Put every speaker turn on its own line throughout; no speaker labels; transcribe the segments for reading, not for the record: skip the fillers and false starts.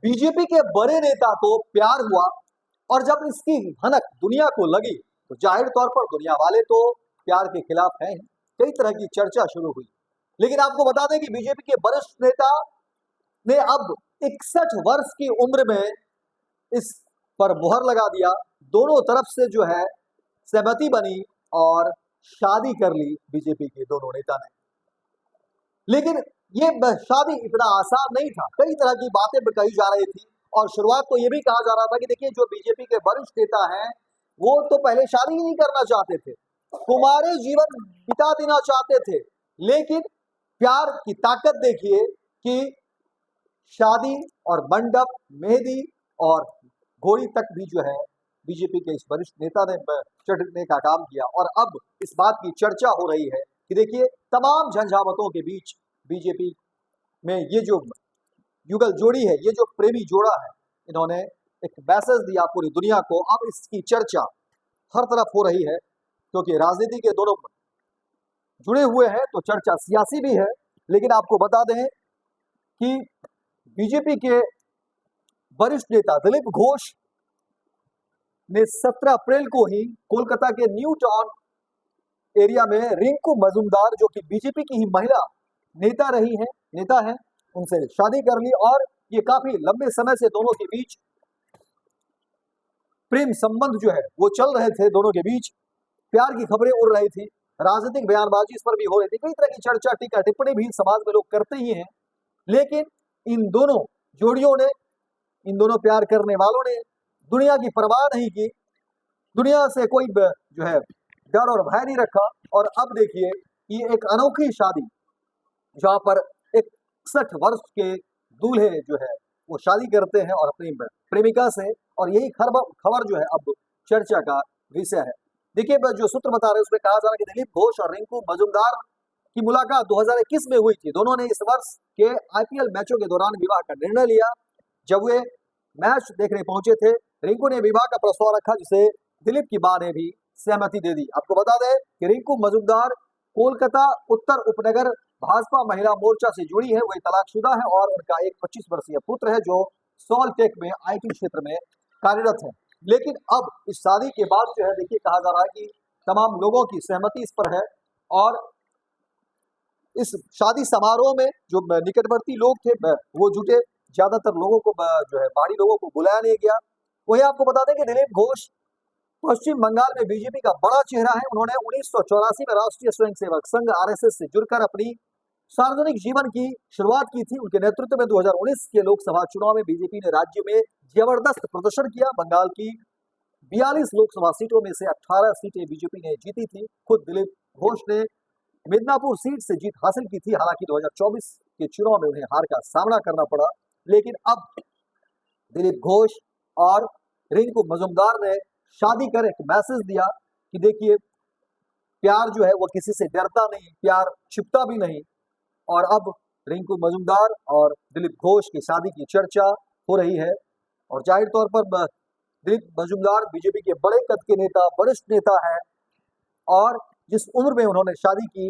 BJP के बड़े नेता को प्यार हुआ और जब इसकी भनक दुनिया को लगी तो जाहिर तौर पर दुनिया वाले तो प्यार के खिलाफ हैं। कई तरह की चर्चा शुरू हुई। लेकिन आपको बता दें कि बीजेपी के वरिष्ठ नेता ने अब 61 वर्ष की उम्र में इस पर मुहर लगा दिया। दोनों तरफ से जो है सहमति बनी और शादी कर ली बीजेपी के दोनों नेता ने। लेकिन ये शादी इतना आसान नहीं था। कई तरह की बातें कही जा रही थी और शुरुआत तो ये भी कहा जा रहा था कि देखिए जो बीजेपी के वरिष्ठ नेता हैं वो तो पहले शादी ही नहीं करना चाहते थे, कुमारी जीवन बिता देना चाहते थे। लेकिन प्यार की ताकत देखिए कि शादी और मंडप, मेहंदी और घोड़ी तक भी जो है बीजेपी के इस वरिष्ठ नेता ने चढ़ने का काम किया। और अब इस बात की चर्चा हो रही है कि देखिए तमाम झंझावतों के बीच बीजेपी में ये जो युगल जोड़ी है, ये जो प्रेमी जोड़ा है, इन्होंने एक मैसेज दिया पूरी दुनिया को। अब इसकी चर्चा हर तरफ हो रही है क्योंकि राजनीति के दोनों जुड़े हुए हैं तो चर्चा सियासी भी है। लेकिन आपको बता दें कि बीजेपी के वरिष्ठ नेता दिलीप घोष ने 17 अप्रैल को ही कोलकाता के न्यू टाउन एरिया में रिंकू मजूमदार, जो कि बीजेपी की ही महिला नेता है, उनसे शादी कर ली। और ये काफी लंबे समय से दोनों के बीच प्रेम संबंध जो है वो चल रहे थे। दोनों के बीच प्यार की खबरें उड़ रही थी, राजनीतिक बयानबाजी इस पर भी हो रही थी, कई तरह की चर्चा, टीका टिप्पणी भी समाज में लोग करते ही हैं। लेकिन इन दोनों जोड़ियों ने, इन दोनों प्यार करने वालों ने दुनिया की परवाह नहीं की, दुनिया से कोई जो है डर और भय नहीं रखा। और अब देखिए ये एक अनोखी शादी जहां पर 61 वर्ष के दूल्हे जो है वो शादी करते हैं और अपनी प्रेमिका से। और यही खबर जो है अब चर्चा का विषय है। देखिए जो सूत्र बता रहे हैं उसमें कहा जा रहा है कि दिलीप घोष और रिंकू मजूमदार की मुलाकात 2021 में हुई थी। दोनों ने इस वर्ष के आईपीएल मैचों के दौरान विवाह का निर्णय लिया। जब वे मैच देखने पहुंचे थे, रिंकू ने विवाह का प्रस्ताव रखा जिसे दिलीप की मां ने भी सहमति दे दी। आपको बता दें कि रिंकू मजूमदार कोलकाता उत्तर उपनगर भाजपा महिला मोर्चा से जुड़ी है। वही तलाकशुदा है और उनका एक 25 वर्षीय पुत्र है जो सॉल्टेक में आईटी क्षेत्र में कार्यरत है। लेकिन अब इस शादी के बाद जो है देखिए कहा जा रहा है कि तमाम लोगों की सहमति इस पर है। और इस शादी समारोह में जो निकटवर्ती लोग थे वो जुटे, ज्यादातर लोगों को जो है बाहरी लोगों को बुलाया नहीं गया। वही आपको बता दें कि दिलीप घोष पश्चिम बंगाल में बीजेपी का बड़ा चेहरा है। उन्होंने 1984 में राष्ट्रीय स्वयंसेवक संघ आरएसएस से जुड़कर अपनी सार्वजनिक जीवन की शुरुआत की थी। उनके नेतृत्व में 2019 के लोकसभा चुनाव में बीजेपी ने राज्य में जबरदस्त प्रदर्शन किया। बंगाल की 42 लोकसभा सीटों में से 18 सीटें बीजेपी ने जीती थी। खुद दिलीप घोष ने मिदनापुर सीट से जीत हासिल की थी। हालांकि 2024 के चुनाव में उन्हें हार का सामना करना पड़ा। लेकिन अब दिलीप घोष और रिंकू मजूमदार ने शादी कर एक मैसेज दिया कि देखिए प्यार जो है वो किसी से डरता नहीं, प्यार छिपता भी नहीं। और अब रिंकू मजूमदार और दिलीप घोष की शादी की चर्चा हो रही है। और जाहिर तौर पर दिलीप मजूमदार बीजेपी के बड़े कद के नेता, वरिष्ठ नेता हैं और जिस उम्र में उन्होंने शादी की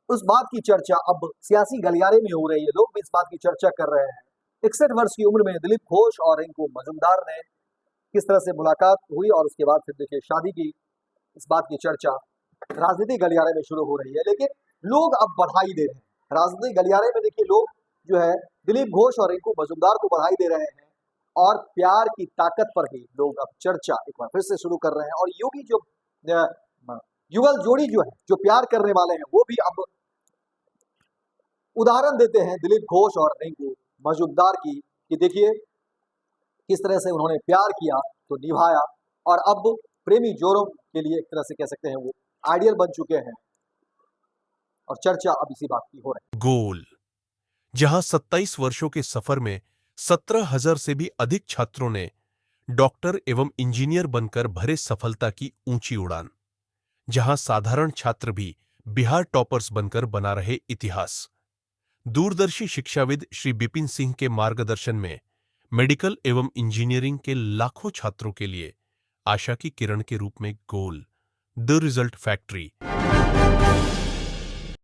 उस बात की चर्चा अब सियासी गलियारे में हो रही है। लोग भी इस बात की चर्चा कर रहे हैं। 61 वर्ष की उम्र में दिलीप घोष और रिंकू मजूमदार ने किस तरह से मुलाकात हुई और उसके बाद फिर देखिए शादी की, इस बात की चर्चा राजनीतिक गलियारे में शुरू हो रही है। लेकिन लोग अब बधाई दे रहे हैं। राजनीतिक गलियारे में देखिए लोग जो है दिलीप घोष और रिंकू मजूमदार को बधाई दे रहे हैं और प्यार की ताकत पर ही लोग अब चर्चा एक बार फिर से शुरू कर रहे हैं। और योगी जो युगल जोड़ी जो है, जो प्यार करने वाले हैं, वो भी अब उदाहरण देते हैं दिलीप घोष और रिंकू मजूमदार की कि देखिए किस तरह से उन्होंने प्यार किया तो निभाया। और अब प्रेमी जोड़ों के लिए एक तरह से कह सकते हैं वो आइडियल बन चुके हैं और चर्चा अब इसी बात की हो रही है।
गोल, जहां 27 वर्षों के सफर में 17,000 से भी अधिक छात्रों ने डॉक्टर एवं इंजीनियर बनकर भरे सफलता की ऊंची उड़ान, जहां साधारण छात्र भी बिहार टॉपर्स बनकर बना रहे इतिहास। दूरदर्शी शिक्षाविद श्री बिपिन सिंह के मार्गदर्शन में मेडिकल एवं इंजीनियरिंग के लाखों छात्रों के लिए आशा की किरण के रूप में गोल, द रिजल्ट फैक्ट्री।